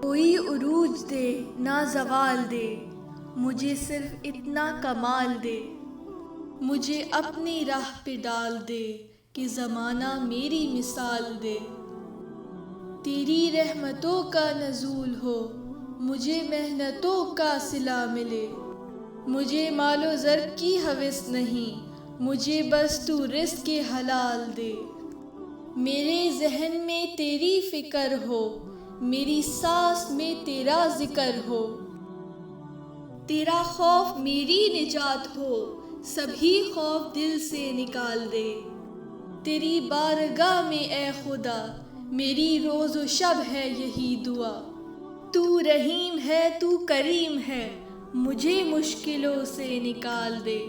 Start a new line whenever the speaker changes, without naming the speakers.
कोई उरूज दे ना ज़वाल दे, मुझे सिर्फ इतना कमाल दे। मुझे अपनी राह पे डाल दे कि ज़माना मेरी मिसाल दे। तेरी रहमतों का नज़ूल हो, मुझे मेहनतों का सिला मिले। मुझे मालो ज़र की हवस नहीं, मुझे बस तू रिज़्क़ के हलाल दे। मेरे ज़हन में तेरी फ़िक्र हो, मेरी सांस में तेरा ज़िक्र हो। तेरा खौफ मेरी निजात हो, सभी खौफ दिल से निकाल दे। तेरी बारगाह में ए खुदा, मेरी रोज़ व शब है यही दुआ। तू रहीम है, तू करीम है, मुझे मुश्किलों से निकाल दे।